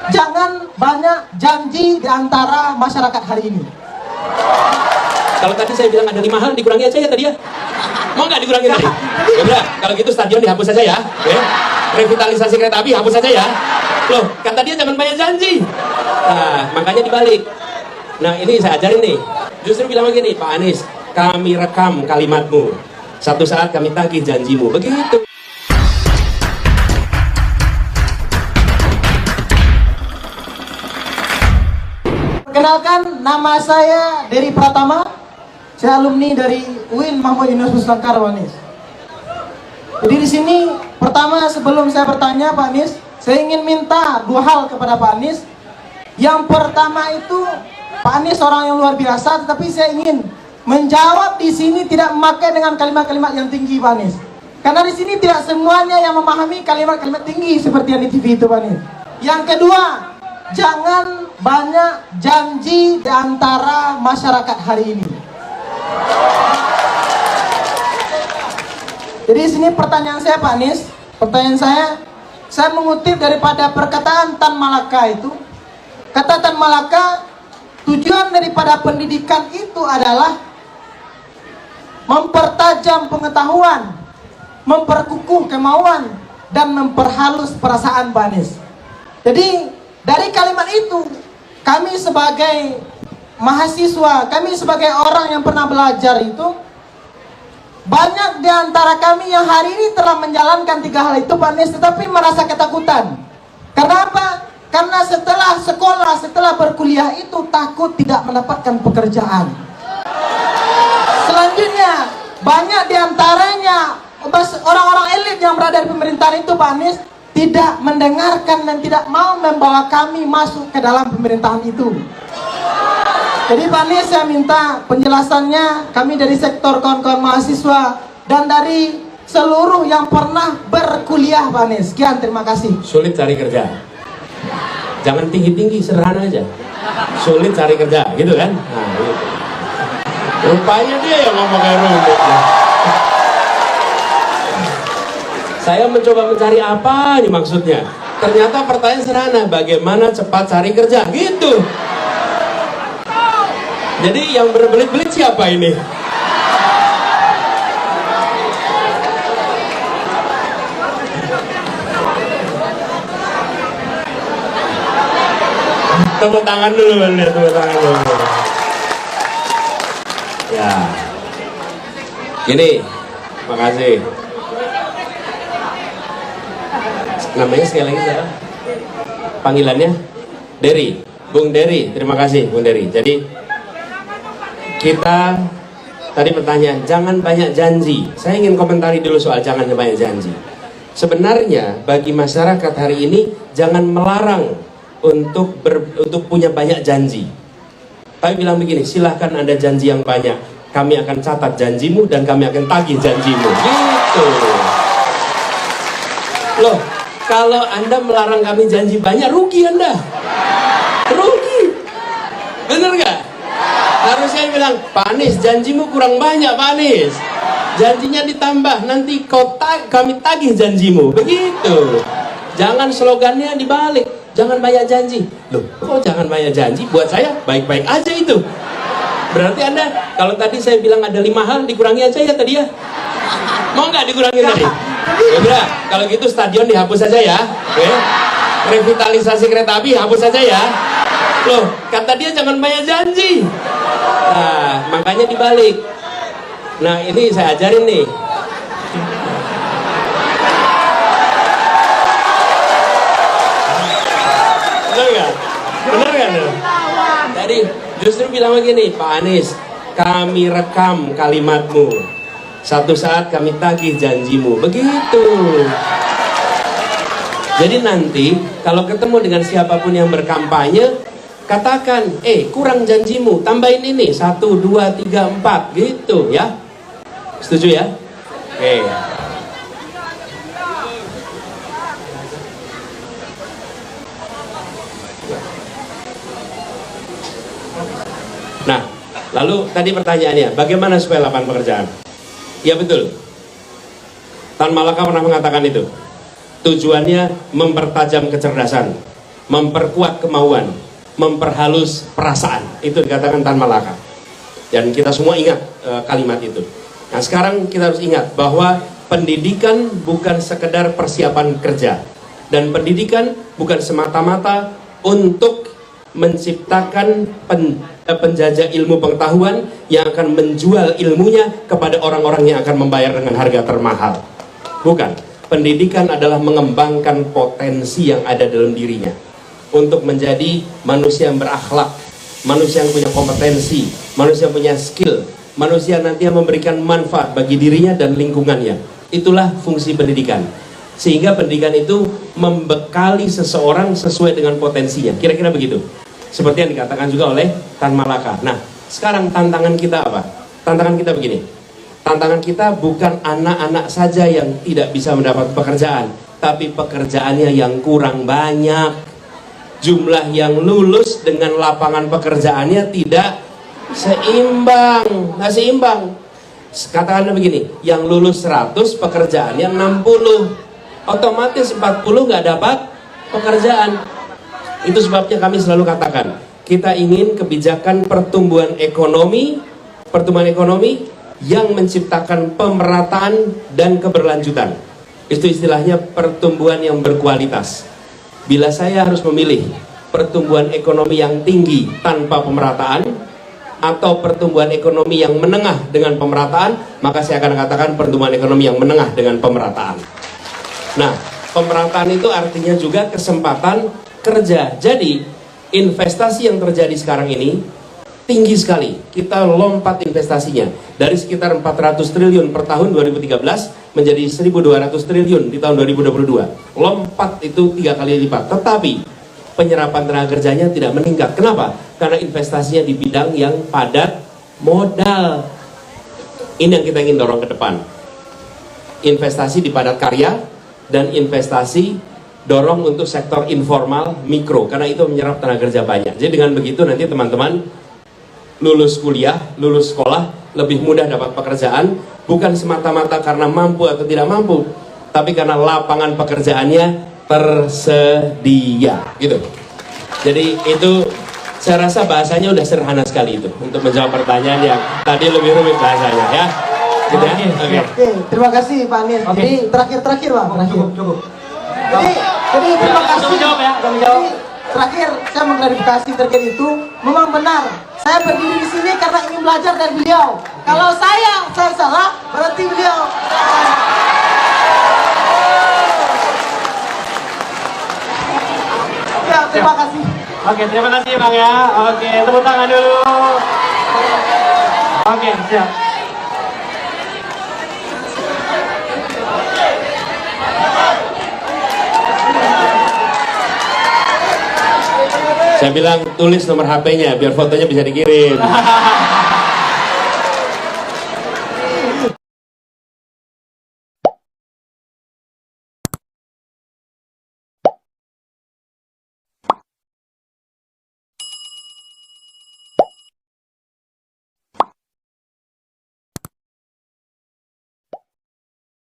Jangan banyak janji di antara masyarakat hari ini. Kalau tadi saya bilang ada 5 hal, dikurangi aja ya tadi ya. Mau nggak dikurangi tadi? Ya udah, kalau gitu stadion dihapus saja ya. Revitalisasi kereta api hapus saja ya. Loh, kata dia jangan banyak janji. Nah, makanya dibalik. Nah, ini saya ajarin nih. Justru bilang begini, Pak Anies, kami rekam kalimatmu. Satu saat kami tagih janjimu. Begitu. Perkenalkan, nama saya Dery Pratama. Saya alumni dari UIN Mahmud Yunus Nusantara, Pak Anies. Jadi di sini pertama sebelum saya bertanya Pak Anies, saya ingin minta 2 hal kepada Pak Anies. Yang pertama itu, Pak Anies orang yang luar biasa, tetapi saya ingin menjawab di sini tidak memakai dengan kalimat-kalimat yang tinggi, Pak Anies. Karena di sini tidak semuanya yang memahami kalimat-kalimat tinggi seperti yang di TV itu, Pak Anies. Yang kedua, jangan banyak janji di antara masyarakat hari ini. Jadi sini pertanyaan saya, Pak Anies. Pertanyaan saya mengutip daripada perkataan Tan Malaka itu. Kata Tan Malaka, tujuan daripada pendidikan itu adalah mempertajam pengetahuan, memperkukuh kemauan, dan memperhalus perasaan, Pak Anies. Jadi dari kalimat itu, kami sebagai mahasiswa, kami sebagai orang yang pernah belajar itu, banyak di antara kami yang hari ini telah menjalankan 3 hal itu, Pak Anies, tetapi merasa ketakutan. Kenapa? Karena setelah sekolah, setelah berkuliah itu takut tidak mendapatkan pekerjaan. Selanjutnya, banyak di antaranya orang-orang elit yang berada di pemerintahan itu, Pak Anies, tidak mendengarkan dan tidak mau membawa kami masuk ke dalam pemerintahan itu. Jadi Pak Anies, saya minta penjelasannya, kami dari sektor kawan-kawan mahasiswa dan dari seluruh yang pernah berkuliah, Pak Anies. Sekian, terima kasih. Sulit cari kerja. Jangan tinggi-tinggi, sederhana aja. Sulit cari kerja, gitu kan? Nah, gitu. Rupanya dia yang ngomong kayak rumit. Saya mencoba mencari apa nih maksudnya. Ternyata pertanyaan sederhana, bagaimana cepat cari kerja, gitu. Jadi yang berbelit-belit siapa ini? Tepuk tangan dulu, lihat tepuk tangan dulu. Ya, gini, makasih. Namanya sekali lagi siapa? Panggilannya Dery, Bung Dery. Terima kasih, Bung Dery. Jadi kita tadi pertanyaan, jangan banyak janji. Saya ingin komentari dulu soal jangan banyak janji. Sebenarnya bagi masyarakat hari ini jangan melarang untuk punya banyak janji. Tapi bilang begini, silahkan Anda janji yang banyak. Kami akan catat janjimu dan kami akan tagih janjimu. Gitu. Loh, kalau Anda melarang kami janji banyak, rugi Anda. Rugi. Bener gak? Harusnya bilang, Pak Anies, janjimu kurang banyak, Pak Anies. Janjinya ditambah, nanti kami tagih janjimu. Begitu. Jangan slogannya dibalik. Jangan banyak janji. Loh, kok jangan banyak janji? Buat saya, baik-baik aja itu. Berarti Anda, kalau tadi saya bilang ada 5 hal, dikurangi aja ya tadi ya. Mau nggak dikurangi tadi? Ya udah, kalau gitu stadion dihapus saja ya. Revitalisasi kereta api hapus saja ya. Loh, kata dia jangan banyak janji. Nah, makanya dibalik. Nah, ini saya ajarin nih. Benar nggak? Benar nggak? Tadi justru bilang begini, Pak Anies, kami rekam kalimatmu. Satu saat kami tagih janjimu. Begitu. Jadi nanti kalau ketemu dengan siapapun yang berkampanye, katakan, kurang janjimu, tambahin ini 1, 2, 3, 4 gitu ya. Setuju ya? Oke. Nah, lalu tadi pertanyaannya, bagaimana supaya lapangan pekerjaan? Ya betul. Tan Malaka pernah mengatakan itu. Tujuannya mempertajam kecerdasan. memperkuat kemauan, memperhalus perasaan. Itu dikatakan Tan Malaka. Dan kita semua ingat kalimat itu. Nah, sekarang kita harus ingat bahwa pendidikan bukan sekedar persiapan kerja. Dan pendidikan bukan semata-mata untuk menciptakan penjajah ilmu pengetahuan yang akan menjual ilmunya kepada orang-orang yang akan membayar dengan harga termahal. Bukan. Pendidikan adalah mengembangkan potensi yang ada dalam dirinya untuk menjadi manusia yang berakhlak, manusia yang punya kompetensi, manusia yang punya skill, manusia nanti yang memberikan manfaat bagi dirinya dan lingkungannya. Itulah fungsi pendidikan. Sehingga pendidikan itu membekali seseorang sesuai dengan potensinya. Kira-kira begitu. Seperti yang dikatakan juga oleh Tan Malaka. Nah, sekarang tantangan kita apa? Tantangan kita begini. Tantangan kita bukan anak-anak saja yang tidak bisa mendapat pekerjaan, tapi pekerjaannya yang kurang banyak. Jumlah yang lulus dengan lapangan pekerjaannya tidak seimbang, nggak seimbang. Katakanlah begini, yang lulus 100 pekerjaannya 60, otomatis 40 nggak dapat pekerjaan. Itu sebabnya kami selalu katakan, kita ingin kebijakan pertumbuhan ekonomi yang menciptakan pemerataan dan keberlanjutan. Itu istilahnya pertumbuhan yang berkualitas. Bila saya harus memilih pertumbuhan ekonomi yang tinggi tanpa pemerataan atau pertumbuhan ekonomi yang menengah dengan pemerataan, maka saya akan katakan pertumbuhan ekonomi yang menengah dengan pemerataan. Nah, pemerataan itu artinya juga kesempatan kerja. Jadi investasi yang terjadi sekarang ini tinggi sekali. Kita lompat investasinya dari sekitar 400 triliun per tahun 2013 menjadi 1.200 triliun di tahun 2022. Lompat itu 3 kali lipat. Tetapi penyerapan tenaga kerjanya tidak meningkat. Kenapa? Karena investasinya di bidang yang padat modal. Ini yang kita ingin dorong ke depan. Investasi di padat karya dan investasi dorong untuk sektor informal mikro, karena itu menyerap tenaga kerja banyak. Jadi dengan begitu nanti teman-teman lulus kuliah, lulus sekolah lebih mudah dapat pekerjaan, bukan semata-mata karena mampu atau tidak mampu, tapi karena lapangan pekerjaannya tersedia, gitu. Jadi itu saya rasa bahasanya udah sederhana sekali itu untuk menjawab pertanyaan yang tadi lebih rumit bahasanya, ya. Gitu ya? Oke, terima kasih Pak Anies. Jadi terakhir Bang, cukup. Jadi terima kasih. Jadi, terakhir saya mengklarifikasi terkait itu, memang benar. Saya berdiri di sini karena ingin belajar dari beliau. Kalau saya salah, berarti beliau. Ya, terima kasih. Oke, terima kasih Bang ya. Oke, tepuk tangan dulu. Oke, siap. Saya bilang tulis nomor HP-nya biar fotonya bisa dikirim.